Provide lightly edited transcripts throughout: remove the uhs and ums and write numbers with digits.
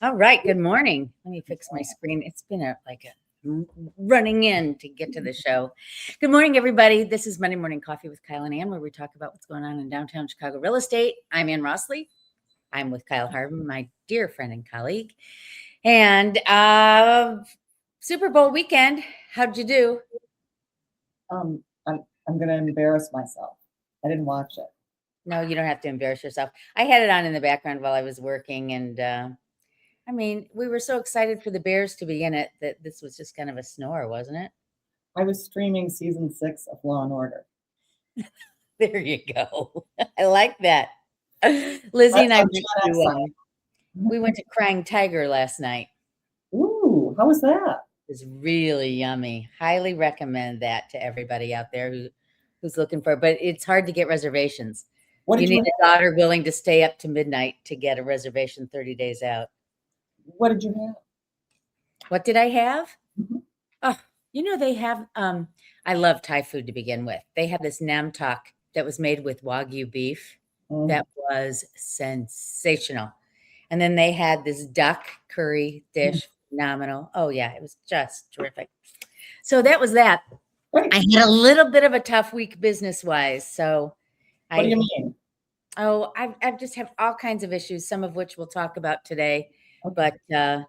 All right. Good morning. Let me fix my screen. It's been running in to get to the show. Good morning, everybody. This is Monday Morning Coffee with Kyle and Ann, where we talk about what's going on in downtown Chicago real estate. I'm Ann Rossley. I'm with Kyle Harvin, my dear friend and colleague. And Super Bowl weekend. How'd you do? I'm going to embarrass myself. I didn't watch it. No, you don't have to embarrass yourself. I had it on in the background while I was working, and we were so excited for the Bears to be in it that this was just kind of a snore, wasn't it? I was streaming season 6 of Law and Order. There you go. I like that. Lizzie and I we went to Crying Tiger last night. Ooh, how was that? It was really yummy. Highly recommend that to everybody out there who's looking for it. But it's hard to get reservations. You need a daughter willing to stay up to midnight to get a reservation 30 days out. What did you have? What did I have? Mm-hmm. Oh, they have, I love Thai food to begin with. They have this nam tok that was made with Wagyu beef. That was sensational. And then they had this duck curry dish, phenomenal. Oh yeah, it was just terrific. So that was that. Right. I had a little bit of a tough week business-wise. So what do you mean? Oh, I've just have all kinds of issues, some of which we'll talk about today. Okay. But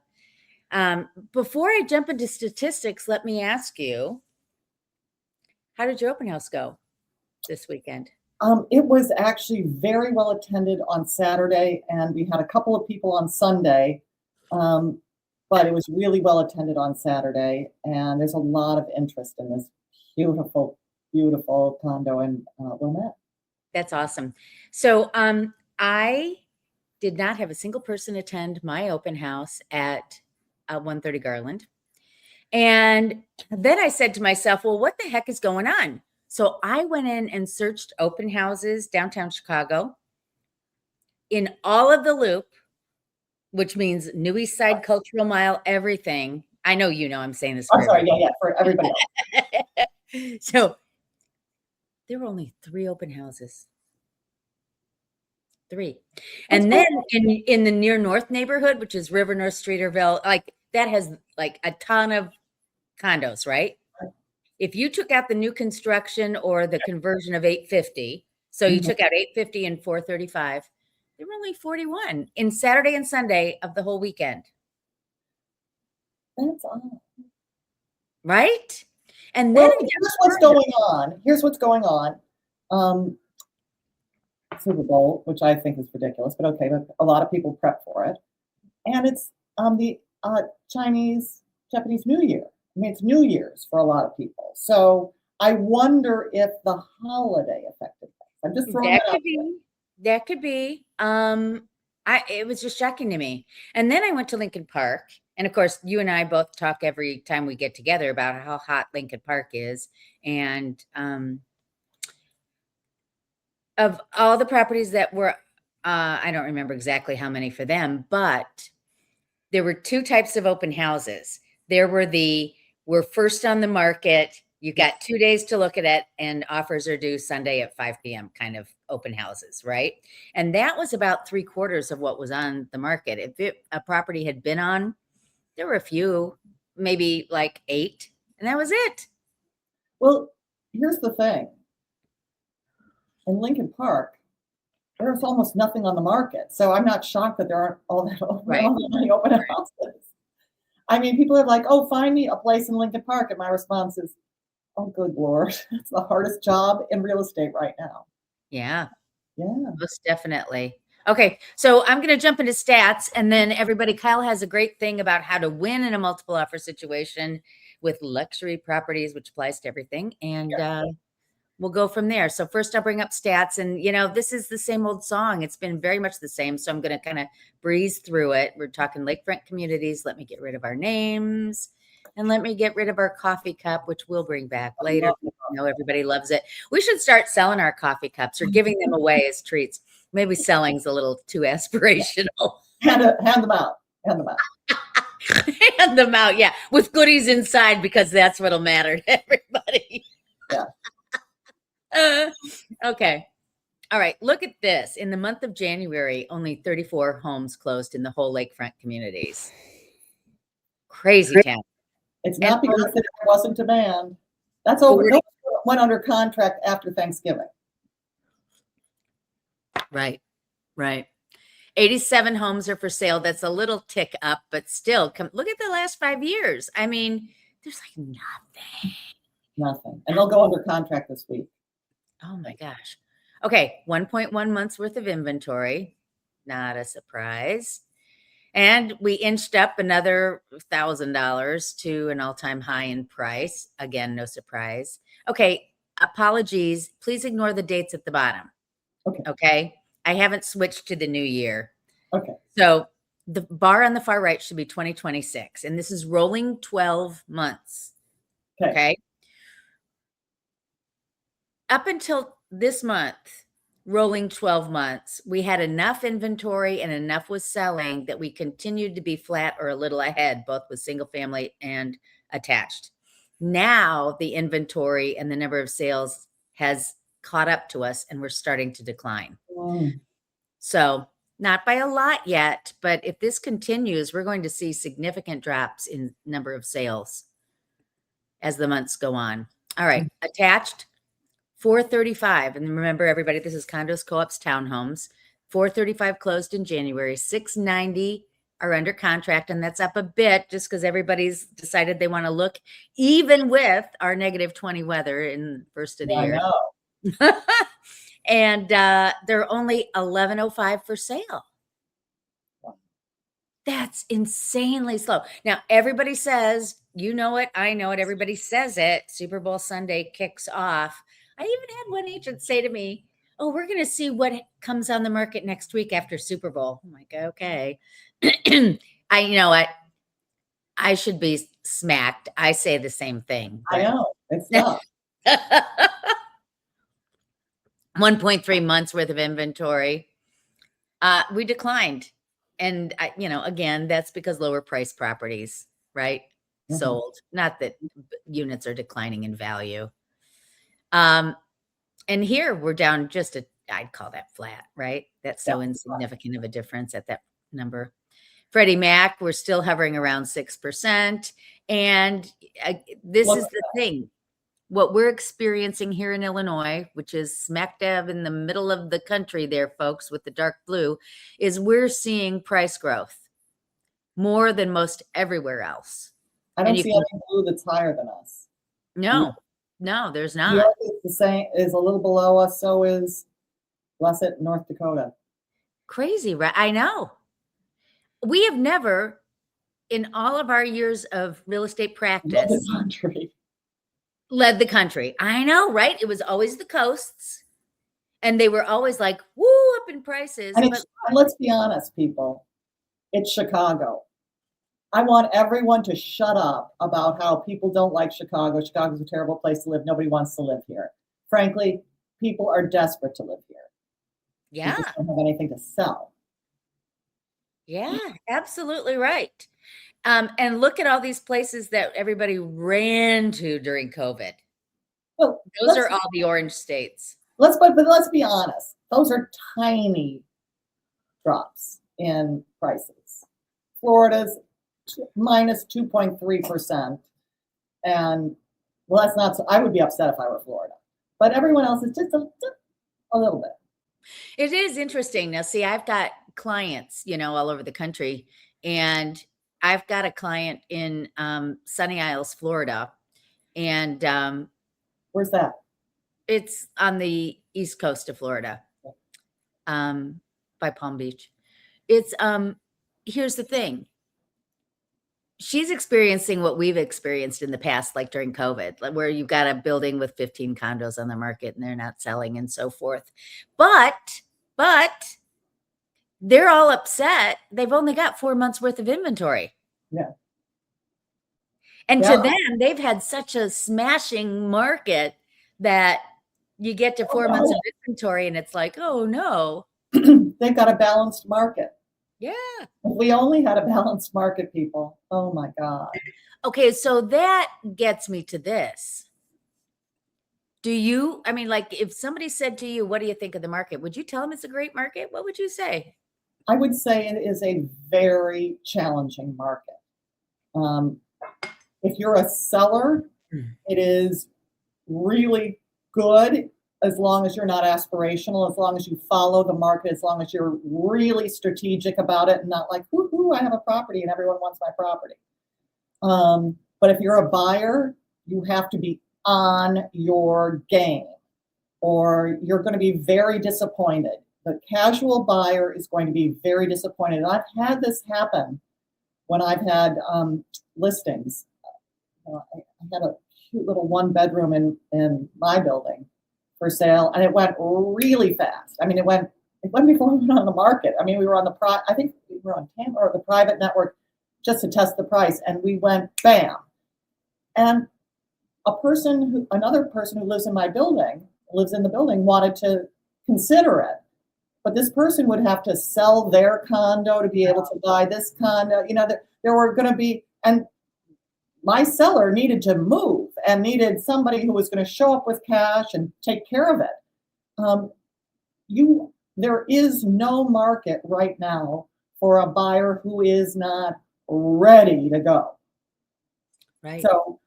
before I jump into statistics, let me ask you, how did your open house go this weekend? It was actually very well attended on Saturday, and we had a couple of people on Sunday, but it was really well attended on Saturday, and there's a lot of interest in this beautiful, beautiful condo in Wilmette. That's awesome. So I did not have a single person attend my open house at 130 Garland. And then I said to myself, well, what the heck is going on? So I went in and searched open houses downtown Chicago in all of the loop, which means New East Side, Cultural Mile, everything. I know I'm saying this. I'm sorry, yeah, for everybody else. So there were only 3 open houses. 3. And then in the near North neighborhood, which is River North, Streeterville, like that has like a ton of condos, right? If you took out the new construction or the conversion of 850, so you took out 850 and 435, there were only 41 in Saturday and Sunday of the whole weekend. That's awesome. Right? And then here's what's going on. Super Bowl, which I think is ridiculous, but okay, but a lot of people prep for it. And it's the Japanese New Year. I mean, it's New Year's for a lot of people. So I wonder if the holiday affected that. I'm just throwing that out there. That could be. It was just shocking to me. And then I went to Lincoln Park. And of course, you and I both talk every time we get together about how hot Lincoln Park is. And of all the properties that were, I don't remember exactly how many for them, but there were 2 types of open houses. There were we're first on the market. You got 2 days to look at it, and offers are due Sunday at 5 p.m. kind of open houses, right? And that was about 3/4 of what was on the market. If a property had been on, there were a few, maybe like 8, and that was it. Well, here's the thing. In Lincoln Park, there's almost nothing on the market. So I'm not shocked that there aren't all that many open houses. I mean, people are like, oh, find me a place in Lincoln Park. And my response is, oh, good Lord. It's the hardest job in real estate right now. Yeah. Yeah. Most definitely. Okay. So I'm going to jump into stats, and then Kyle has a great thing about how to win in a multiple offer situation with luxury properties, which applies to everything. And we'll go from there. So first I'll bring up stats, and this is the same old song. It's been very much the same. So I'm going to kind of breeze through it. We're talking lakefront communities. Let me get rid of our names, and let me get rid of our coffee cup, which we'll bring back later. I know everybody loves it. We should start selling our coffee cups or giving them away as treats. Maybe selling's a little too aspirational. Hand them out. Hand them out. Hand them out. Yeah. With goodies inside, because that's what'll matter to everybody. Yeah. Okay. All right, look at this. In the month of January, only 34 homes closed in the whole lakefront communities. Crazy town. It's And not because there wasn't demand. That's over. Those went under contract after Thanksgiving. Right, right. 87 homes are for sale. That's a little tick up, but still, look at the last 5 years. I mean, there's like nothing. Nothing. And they'll go under contract this week. Oh my gosh. Okay, 1.1 months worth of inventory. Not a surprise. And we inched up another $1,000 to an all-time high in price. Again, no surprise. Okay, apologies. Please ignore the dates at the bottom. Okay. Okay. I haven't switched to the new year. Okay. So the bar on the far right should be 2026. And this is rolling 12 months. Okay. Up until this month, rolling 12 months, we had enough inventory and enough was selling that we continued to be flat or a little ahead, both with single family and attached. Now the inventory and the number of sales has caught up to us and we're starting to decline. So not by a lot yet, but if this continues, we're going to see significant drops in number of sales as the months go on. All right, attached, 435. And remember, everybody, this is condos, co-ops, townhomes. 435 closed in January. 690 are under contract, and that's up a bit just because everybody's decided they want to look, even with our -20 weather in the first of the year. I know. And there are only 1105 for sale. That's insanely slow. Now, everybody says, you know it, I know it, everybody says it. Super Bowl Sunday kicks off. I even had one agent say to me, oh, we're going to see what comes on the market next week after Super Bowl. I'm like, okay. You know what? I should be smacked. I say the same thing. I know. It's tough. 1.3 months worth of inventory. We declined. And, you know, again, that's because lower price properties, right? Sold. Not that units are declining in value. And here we're down just I'd call that flat, right? That's so insignificant of a difference at that number. Freddie Mac, we're still hovering around 6%. And this is the thing. What we're experiencing here in Illinois, which is smack dab in the middle of the country there, folks, with the dark blue, is we're seeing price growth more than most everywhere else. I don't see any blue that's higher than us. No, no, there's not. New York is the same, is a little below us. So is blessed North Dakota. Crazy, right? I know. We have never, in all of our years of real estate practice, led the country. I know, right? It was always the coasts. And they were always like, woo, up in prices. And let's be honest, people. It's Chicago. I want everyone to shut up about how people don't like Chicago. Chicago's a terrible place to live. Nobody wants to live here. Frankly, people are desperate to live here. Yeah. They just don't have anything to sell. Yeah, absolutely right. And look at all these places that everybody ran to during COVID. Well, those are all the orange states. But let's be honest. Those are tiny drops in prices. Florida's minus 2.3%. And well, that's not so, I would be upset if I were Florida. But everyone else is just a little bit. It is interesting. Now, see, I've got clients, you know, all over the country, and I've got a client in Sunny Isles, Florida, and where's that? It's on the east coast of Florida, by Palm Beach. It's here's the thing. She's experiencing what we've experienced in the past, like during COVID, like where you've got a building with 15 condos on the market and they're not selling and so forth. But they're all upset. They've only got 4 months worth of inventory. Yeah. And to them, they've had such a smashing market that you get to 4 months of inventory and it's like, oh no. They've got a balanced market. Yeah. If we only had a balanced market, people. Oh my God. Okay, so that gets me to this. Do you, I mean, like if somebody said to you, what do you think of the market? Would you tell them it's a great market? What would you say? I would say it is a very challenging market. Um, if you're a seller, Mm. it is really good as long as you're not aspirational, as long as you follow the market, as long as you're really strategic about it and not like, whoo, I have a property and everyone wants my property. But if you're a buyer, you have to be on your game or you're going to be very disappointed. The casual buyer is going to be very disappointed. And I've had this happen when I've had listings. I had a cute little one bedroom in my building for sale, and it went really fast. I mean, it went before we went on the market. I mean, we were on I think we were on Tampa or the private network just to test the price, and we went bam. And another person who lives in the building, wanted to consider it. But this person would have to sell their condo to be able to buy this condo. You know, there were going to be, and my seller needed to move and needed somebody who was going to show up with cash and take care of it. There is no market right now for a buyer who is not ready to go. Right. So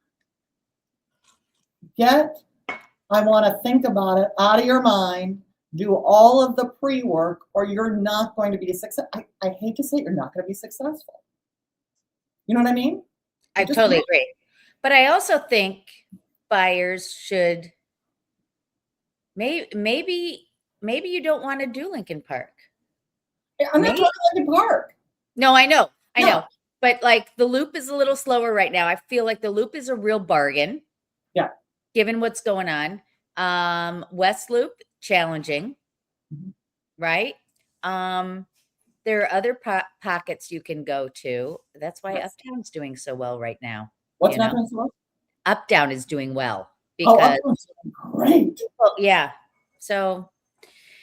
I want to think about it out of your mind, do all of the pre-work, or you're not going to be a success. I hate to say it, you're not going to be successful. You know what I mean? I totally agree. But I also think buyers should, maybe you don't want to do Lincoln Park. I'm not talking Lincoln Park. No, I know. But like the Loop is a little slower right now. I feel like the Loop is a real bargain. Yeah. Given what's going on. West Loop, challenging. Mhm. Right? There are other pockets you can go to. That's why Yes. Uptown's doing so well right now. What's not doing so well? Uptown is doing well Oh, because Uptown's doing great. yeah. So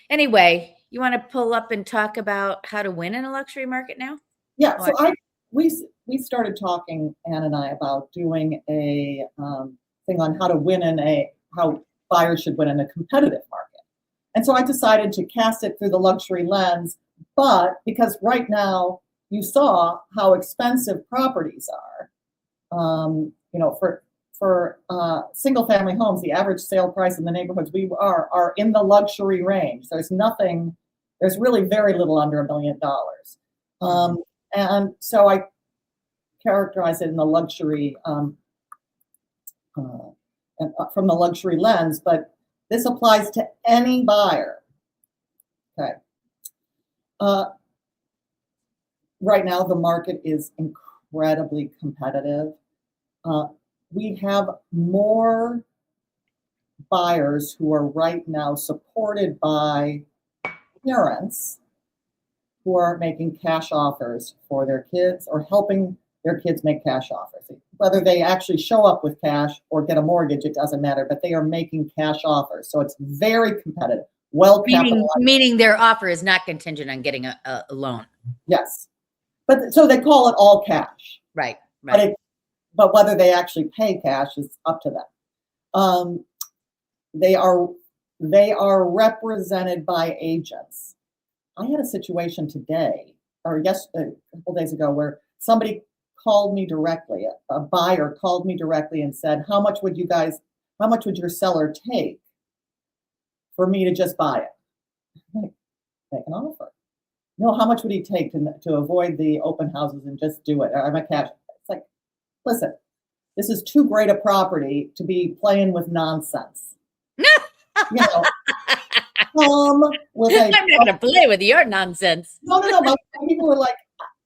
anyway, you want to pull up and talk about how to win in a luxury market now? Yeah. So we started talking, Ann and I, about doing a thing on how to win how buyers should win in a competitive market. And so I decided to cast it through the luxury lens, but because right now you saw how expensive properties are, for single family homes, the average sale price in the neighborhoods we are in the luxury range. There's really very little under $1 million. And so I characterize it in the luxury, from the luxury lens, but this applies to any buyer. Okay. Right now, the market is incredibly competitive. We have more buyers who are right now supported by parents who are making cash offers for their kids or helping their kids make cash offers. Whether they actually show up with cash or get a mortgage, it doesn't matter, but they are making cash offers. So it's very competitive, well capitalized. Meaning their offer is not contingent on getting a loan. Yes. But so they call it all cash. Right. But whether they actually pay cash is up to them. They are represented by agents. I had a situation today, or a couple days ago, where somebody called me directly. A buyer called me directly and said, "How much would your seller take for me to just buy it?" Make an offer. No, how much would he take to avoid the open houses and just do it? I'm a cash. It's like, listen, this is too great a property to be playing with nonsense. I'm not going to play with your nonsense. No. My people were like,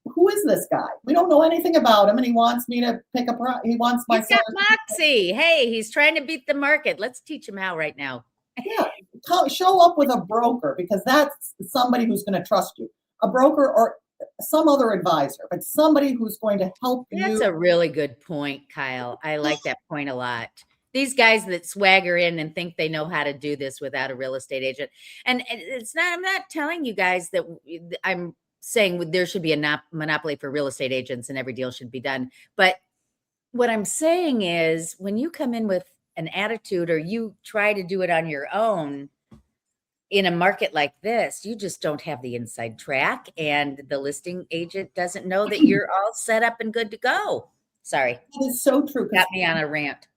"Who is this guy? We don't know anything about him, and he wants me to pick he wants my." He's got moxie. Hey, he's trying to beat the market. Let's teach him how right now. Yeah, show up with a broker, because that's somebody who's going to trust you. A broker or some other advisor, but somebody who's going to help you. That's a really good point, Kyle. I like that point a lot. These guys that swagger in and think they know how to do this without a real estate agent. And I'm not telling you guys that I'm saying there should be a monopoly for real estate agents and every deal should be done. But what I'm saying is when you come in with an attitude or you try to do it on your own in a market like this, you just don't have the inside track, and the listing agent doesn't know that you're all set up and good to go. Sorry, That is so true. got me on a rant.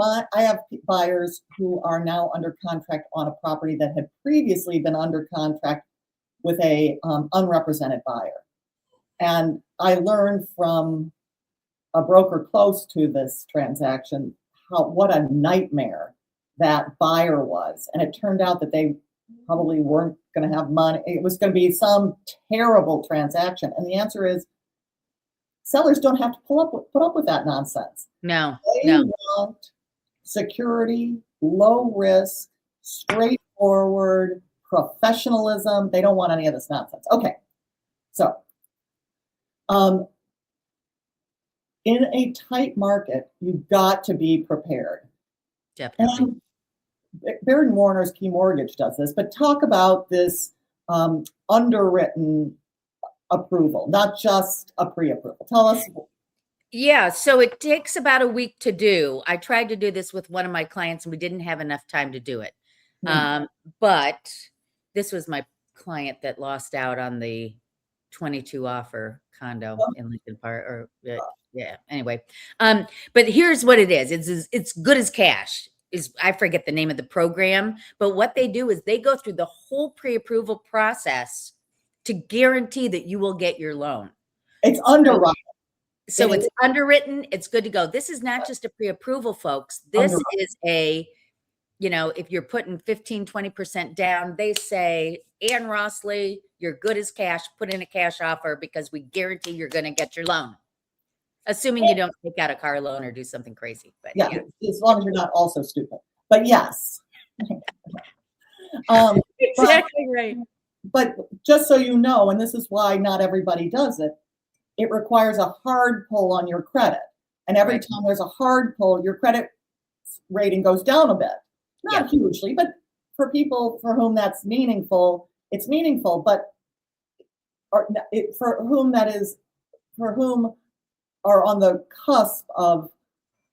I have buyers who are now under contract on a property that had previously been under contract with a unrepresented buyer. And I learned from a broker close to this transaction what a nightmare that buyer was. And it turned out that they probably weren't going to have money. It was going to be some terrible transaction. And the answer is sellers don't have to put up with that nonsense. No, They no. want security, low risk, straightforward, professionalism. They don't want any of this nonsense. Okay. So, in a tight market, you've got to be prepared. Definitely. And Baird Warner's Key Mortgage does this, but talk about this underwritten approval, not just a pre-approval. Tell us. Yeah, so it takes about a week to do. I tried to do this with one of my clients and we didn't have enough time to do it. But this was my client that lost out on the 22 offer condo in Lincoln Park, or yeah, anyway. But here's what it is. It's good as cash. I forget the name of the program, but what they do is they go through the whole pre-approval process to guarantee that you will get your loan. It's underwritten. So it's underwritten, it's good to go. This is not just a pre-approval, folks. This is if you're putting 15, 20% down, they say, Ann Rossley, you're good as cash, put in a cash offer because we guarantee you're going to get your loan. Assuming you don't take out a car loan or do something crazy. But yeah, as long as you're not also stupid. But yes. Exactly right. But just so you know, and this is why not everybody does it, it requires a hard pull on your credit. And every time there's a hard pull, your credit rating goes down a bit. Not hugely, but for people for whom that's meaningful, it's meaningful. But for whom are on the cusp of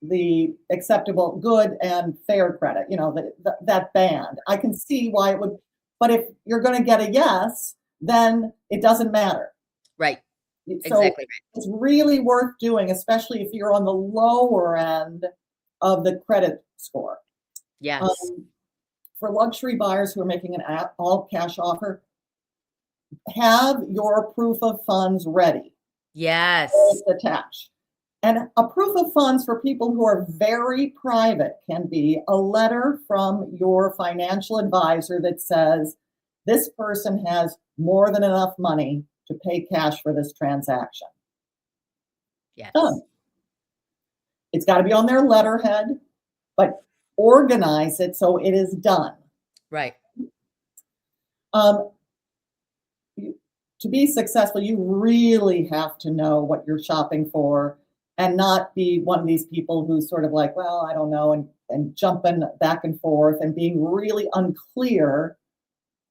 the acceptable, good and fair credit, that band. I can see why it would, but if you're going to get a yes, then it doesn't matter. Right. So exactly right. It's really worth doing, especially if you're on the lower end of the credit score. Yes. For luxury buyers who are making an all cash offer, have your proof of funds ready. Yes. Attached. And a proof of funds for people who are very private can be a letter from your financial advisor that says, this person has more than enough money to pay cash for this transaction. Yes. Done. It's got to be on their letterhead, but organize it so it is done. Right. To be successful, you really have to know what you're shopping for and not be one of these people who's sort of like, well, I don't know, and jumping back and forth and being really unclear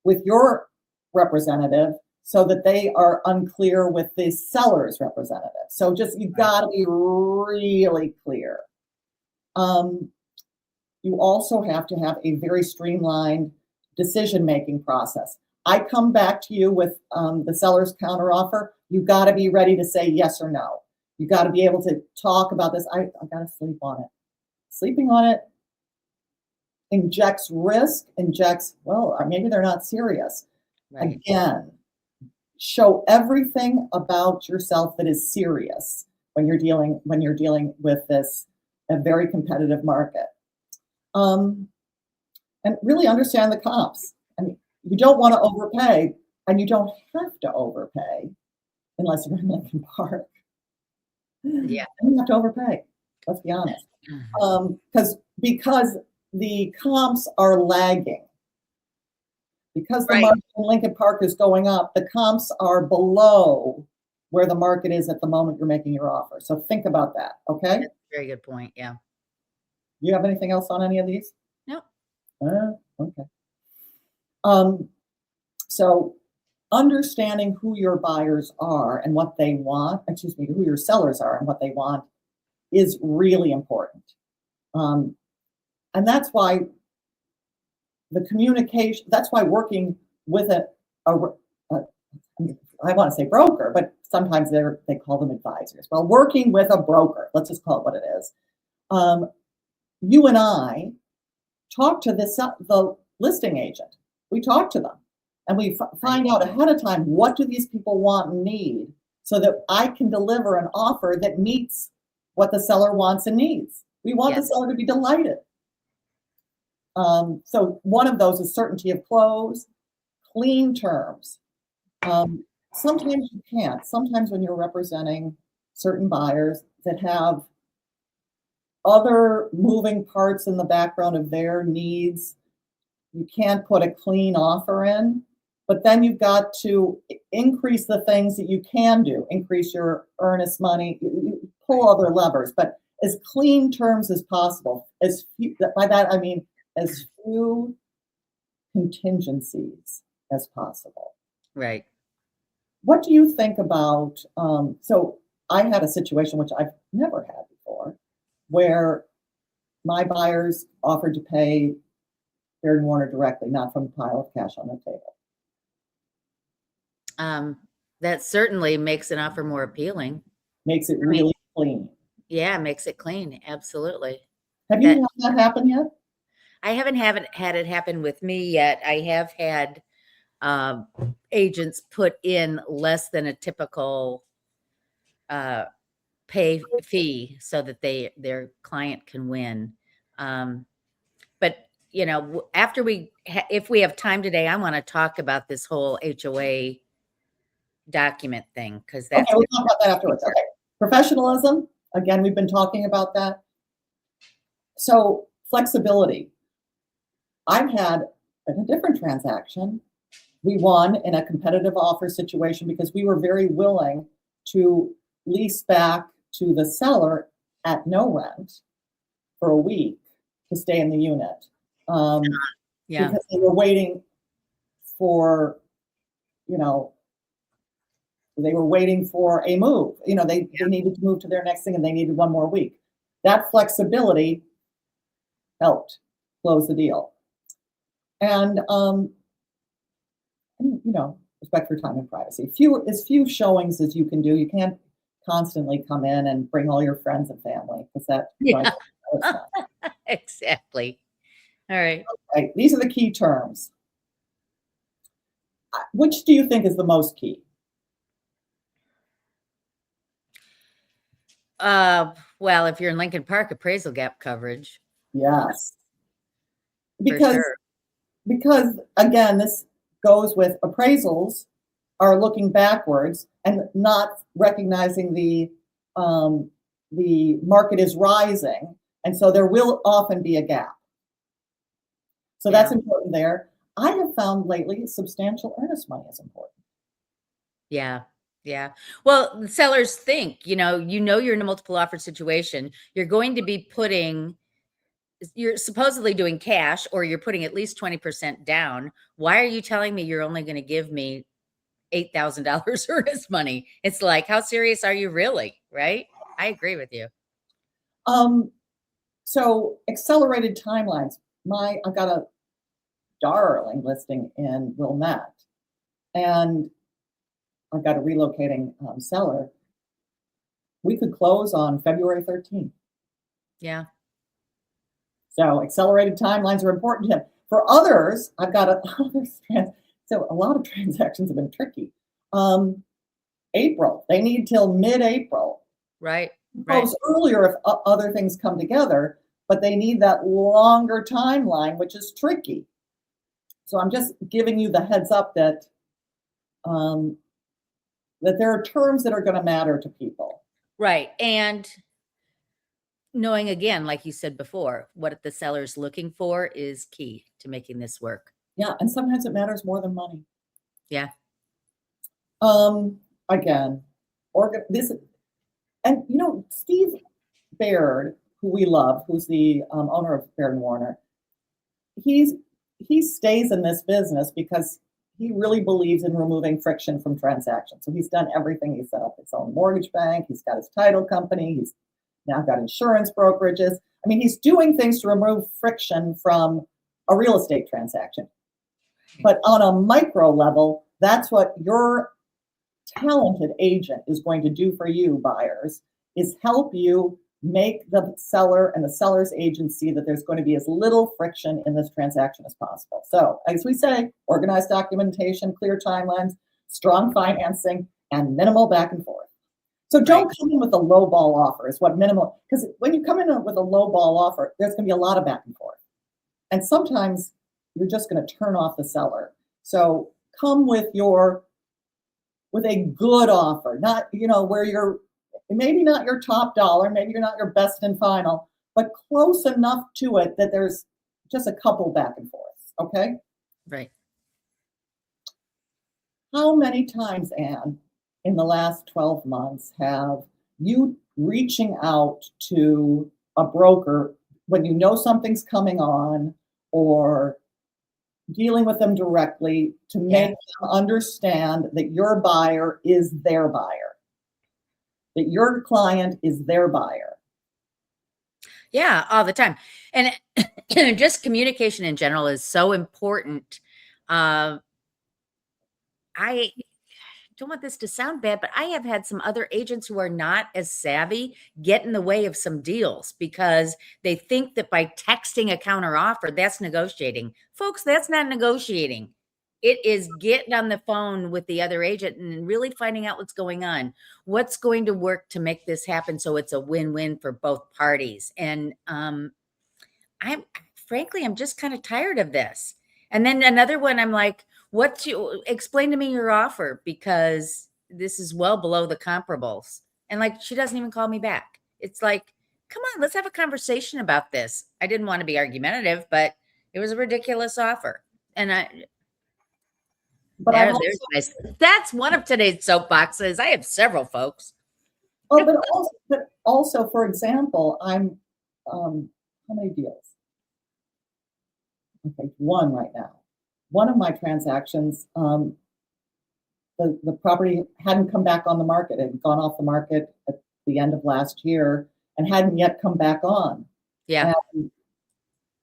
with your representative so that they are unclear with the seller's representative. So you've got to be really clear. You also have to have a very streamlined decision-making process. I come back to you with the seller's counteroffer. You got to be ready to say yes or no. You got to be able to talk about this. I got to sleep on it. Sleeping on it injects risk, well, maybe they're not serious. Right. Again, show everything about yourself that is serious when you're dealing with a very competitive market. And really understand the comps. I mean, you don't want to overpay, and you don't have to overpay unless you're in Lincoln Park. Yeah. You have to overpay. Let's be honest. Because the comps are lagging. Because the market in Lincoln Park is going up, the comps are below where the market is at the moment you're making your offer. So think about that, okay? That's a very good point, yeah. You have anything else on any of these? No. Okay. So understanding who your buyers are and what they want, who your sellers are and what they want is really important. And that's why the communication, that's why working with I want to say broker, but sometimes they call them advisors. Well, working with a broker, let's just call it what it is. You and I talk to the listing agent. We talk to them and we find out ahead of time, what do these people want and need, so that I can deliver an offer that meets what the seller wants and needs. We want the seller to be delighted. So one of those is certainty of close, clean terms. Sometimes you can't. Sometimes when you're representing certain buyers that have other moving parts in the background of their needs, you can't put a clean offer in, but then you've got to increase the things that you can do, increase your earnest money, you pull other levers, but as clean terms as possible. By that, I mean as few contingencies as possible. Right. What do you think about, so I had a situation which I've never had before, where my buyers offered to pay Baird & Warner directly, not from a pile of cash on the table. That certainly makes an offer more appealing. Makes it really clean. Yeah, makes it clean. Absolutely. Have you had that happen yet? I haven't had it happen with me yet. I have had agents put in less than a typical pay fee so that their client can win. But you know, after if we have time today, I want to talk about this whole HOA document thing, because that's okay. We'll talk about that afterwards. Okay, professionalism. Again, we've been talking about that. So flexibility. I've had in a different transaction, we won in a competitive offer situation because we were very willing to lease back to the seller at no rent for a week to stay in the unit. Because they were waiting for, they were waiting for a move. They needed to move to their next thing and they needed one more week. That flexibility helped close the deal. And, respect for time and privacy. As few showings as you can do. You can't constantly come in and bring all your friends and family, because that exactly. All right. Okay, these are the key terms. Which do you think is the most key? Well, if you're in Lincoln Park, appraisal gap coverage. Yes. Because again, this goes with appraisals are looking backwards and not recognizing the market is rising, and so there will often be a gap. So that's important there. I have found lately substantial earnest money is important. Yeah. Yeah. Well, the sellers think, you're in a multiple offer situation. You're supposedly doing cash, or you're putting at least 20% down. Why are you telling me you're only going to give me $8,000 earnest money? It's like, how serious are you really? Right? I agree with you. So accelerated timelines. I've got a darling listing in Wilmette, and I've got a relocating seller. We could close on February 13th. Yeah. So accelerated timelines are important to him. For others, I've got a lot of transactions have been tricky. April, they need till mid-April. Right. Close earlier if other things come together, but they need that longer timeline, which is tricky. So I'm just giving you the heads up that there are terms that are going to matter to people. Right. And knowing, again, like you said before, what the seller's looking for is key to making this work. Yeah. And sometimes it matters more than money. Yeah. Again, Steve Baird, who we love, who's the owner of Baird & Warner, he stays in this business because he really believes in removing friction from transactions. So he's done everything. He set up his own mortgage bank. He's got his title company. He's now got insurance brokerages. I mean, he's doing things to remove friction from a real estate transaction. But on a micro level, that's what your talented agent is going to do for you, buyers, is help you make the seller and the seller's agent see that there's going to be as little friction in this transaction as possible. So, as we say, organized documentation, clear timelines, strong financing, and minimal back and forth. So don't come in with a low ball offer is what minimal, because when you come in with a low ball offer, there's going to be a lot of back and forth. And sometimes you're just going to turn off the seller. So come with a good offer, not, where you're maybe not your top dollar, maybe you're not your best and final, but close enough to it that there's just a couple back and forths. Okay. Right. How many times, Anne, in the last 12 months have you reaching out to a broker when you know something's coming on, or dealing with them directly to make them understand that your buyer is their buyer, that your client is their buyer? Yeah, all the time. And just communication in general is so important. I don't want this to sound bad, but I have had some other agents who are not as savvy get in the way of some deals because they think that by texting a counter offer, that's negotiating. Folks, that's not negotiating. It is getting on the phone with the other agent and really finding out what's going on. What's going to work to make this happen so it's a win-win for both parties. And I'm just kind of tired of this. And then another one, I'm like, explain to me your offer, because this is well below the comparables. And like, she doesn't even call me back. It's like, come on, let's have a conversation about this. I didn't want to be argumentative, but it was a ridiculous offer. And that's one of today's soapboxes. I have several, folks. Oh, but also, for example, I'm how many deals? Okay, one right now. One of my transactions, the property hadn't come back on the market. It had gone off the market at the end of last year and hadn't yet come back on. Yeah. And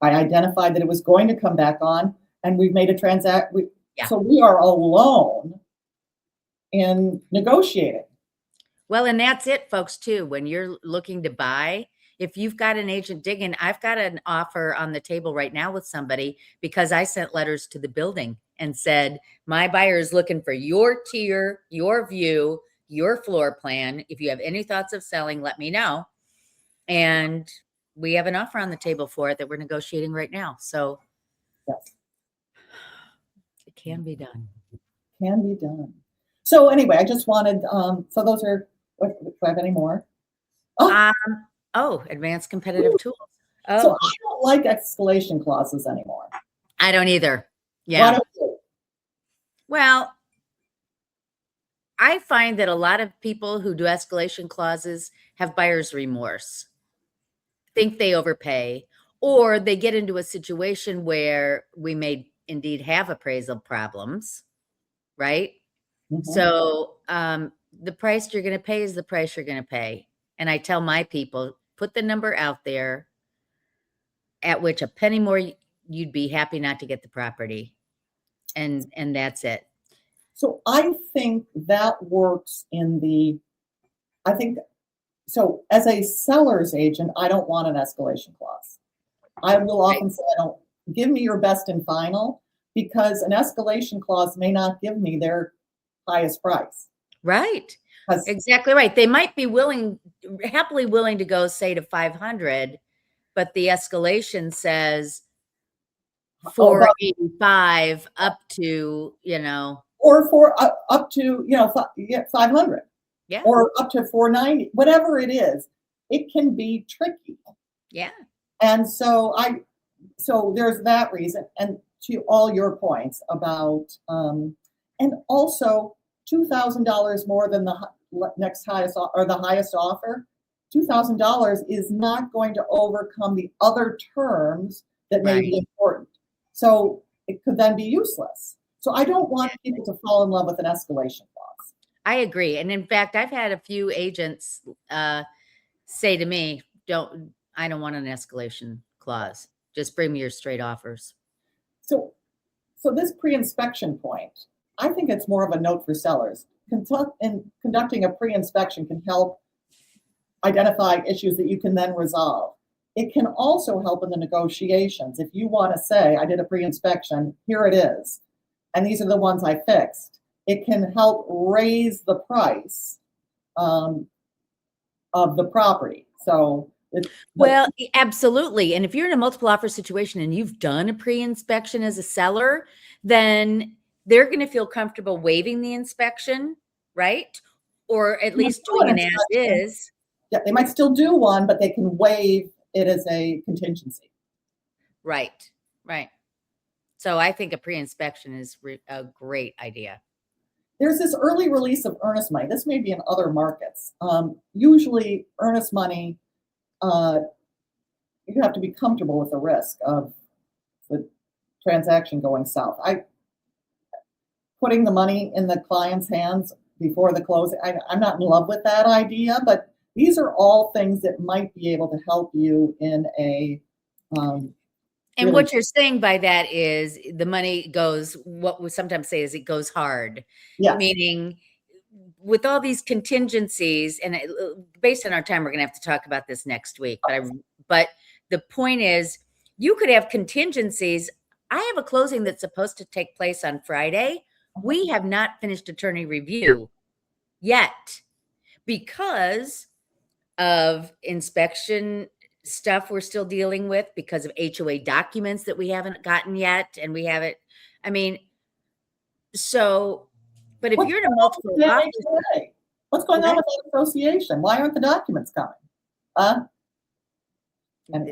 I identified that it was going to come back on, and we've made a transaction. So we are alone in negotiating. Well, and that's it, folks, too. When you're looking to buy, if you've got an agent digging, I've got an offer on the table right now with somebody because I sent letters to the building and said, my buyer is looking for your tier, your view, your floor plan. If you have any thoughts of selling, let me know. And we have an offer on the table for it that we're negotiating right now. So yes, it can be done. Can be done. So anyway, I just wanted, so those are, do I have any more? Advanced competitive tools. Oh, so I don't like escalation clauses anymore. I don't either. Yeah. Why don't you? Well, I find that a lot of people who do escalation clauses have buyer's remorse, think they overpay, or they get into a situation where we may indeed have appraisal problems, right? Mm-hmm. So the price you're going to pay is the price you're going to pay. And I tell my people, put the number out there at which a penny more you'd be happy not to get the property. And that's it. So I think that works so as a seller's agent, I don't want an escalation clause. I will often say, give me your best and final, because an escalation clause may not give me their highest price. Right. Exactly right. They might be happily willing to go, say, to 500, but the escalation says 485 up to, or for up to 500. Yeah. Or up to 490, whatever it is, it can be tricky. Yeah. And so there's that reason. And to all your points about, and also $2,000 more than the next highest or the highest offer, $2,000 is not going to overcome the other terms that may be important. So it could then be useless. So I don't want people to fall in love with an escalation clause. I agree. And in fact, I've had a few agents say to me, I don't want an escalation clause. Just bring me your straight offers. So this pre-inspection point, I think it's more of a note for sellers. Conducting a pre-inspection can help identify issues that you can then resolve. It can also help in the negotiations. If you want to say, I did a pre-inspection, here it is, and these are the ones I fixed, it can help raise the price of the property. So well, absolutely. And if you're in a multiple offer situation and you've done a pre-inspection as a seller, then they're going to feel comfortable waiving the inspection, right? Or at least doing an as is. Yeah, they might still do one, but they can waive it as a contingency. Right, right. So I think a pre-inspection is a great idea. There's this early release of earnest money. This may be in other markets. Usually earnest money, you have to be comfortable with the risk of the transaction going south. Putting the money in the client's hands before the closing, I'm not in love with that idea, but these are all things that might be able to help you in a and what you're saying by that is the money goes, what we sometimes say is it goes hard. Yeah. Meaning with all these contingencies, and based on our time, we're going to have to talk about this next week. But the point is, you could have contingencies. I have a closing that's supposed to take place on Friday. We have not finished attorney review yet because of inspection stuff we're still dealing with, because of HOA documents that we haven't gotten yet. And we haven't, I mean, so, but if you're in a multiple office, what's going on with the association? Why aren't the documents coming? And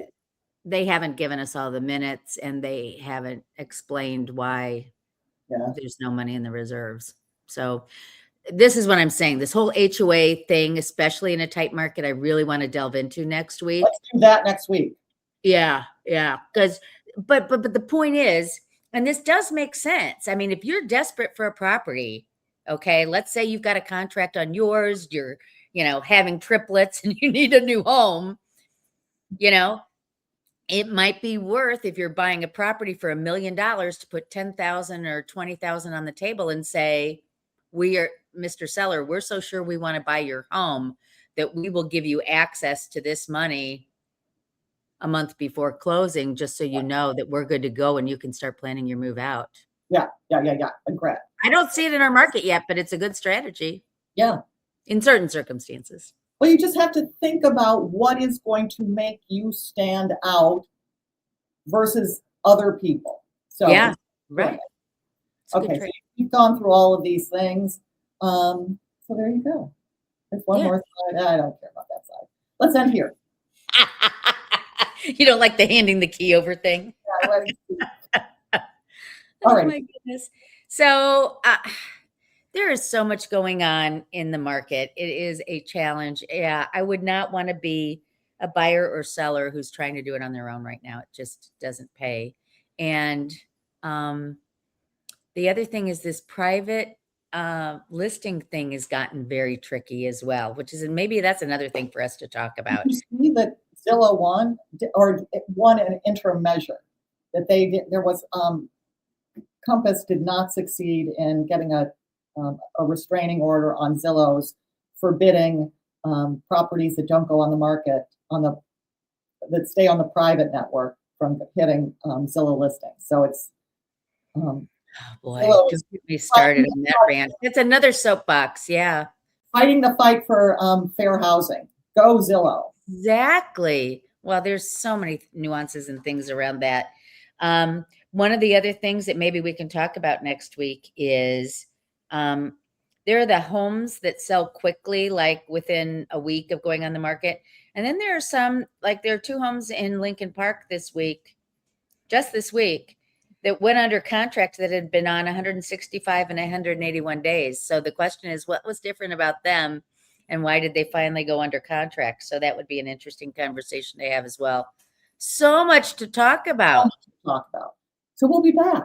they haven't given us all the minutes, and they haven't explained why there's no money in the reserves. So this is what I'm saying. This whole HOA thing, especially in a tight market, I really want to delve into next week. Let's do that next week. Yeah. Because, but the point is, and this does make sense. I mean, if you're desperate for a property, okay, let's say you've got a contract on yours, you're, having triplets and you need a new home, it might be worth, if you're buying a property for $1 million, to put $10,000 or $20,000 on the table and say, we are, Mr. Seller, we're so sure we want to buy your home that we will give you access to this money a month before closing, just so you know that we're good to go and you can start planning your move out. Yeah. Agree. I don't see it in our market yet, but it's a good strategy. Yeah. In certain circumstances. Well, you just have to think about what is going to make you stand out versus other people. So yeah, right. Okay, so you've gone through all of these things. So there you go. There's one more side. I don't care about that side. Let's end here. You don't like the handing the key over thing? Yeah, all right. Oh my goodness. So there is so much going on in the market. It is a challenge. Yeah, I would not want to be a buyer or seller who's trying to do it on their own right now. It just doesn't pay. And the other thing is this private listing thing has gotten very tricky as well, which is, and maybe that's another thing for us to talk about. Did you see that Zillow won an interim measure that they did? There was Compass did not succeed in getting a restraining order on Zillow's forbidding properties that don't go on the market that stay on the private network from hitting Zillow listings. So it's oh boy, don't get me started on that rant. It's another soapbox. Yeah, fighting the fight for fair housing. Go Zillow. Exactly. Well, there's so many nuances and things around that. One of the other things that maybe we can talk about next week is there are the homes that sell quickly, like within a week of going on the market. And then there are some, like there are 2 homes in Lincoln Park this week, just this week, that went under contract that had been on 165 and 181 days. So the question is, what was different about them and why did they finally go under contract? So that would be an interesting conversation to have as well. So much to talk about. So we'll be back.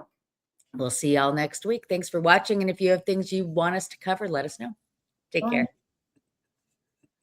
We'll see y'all next week. Thanks for watching. And if you have things you want us to cover, let us know. Take care.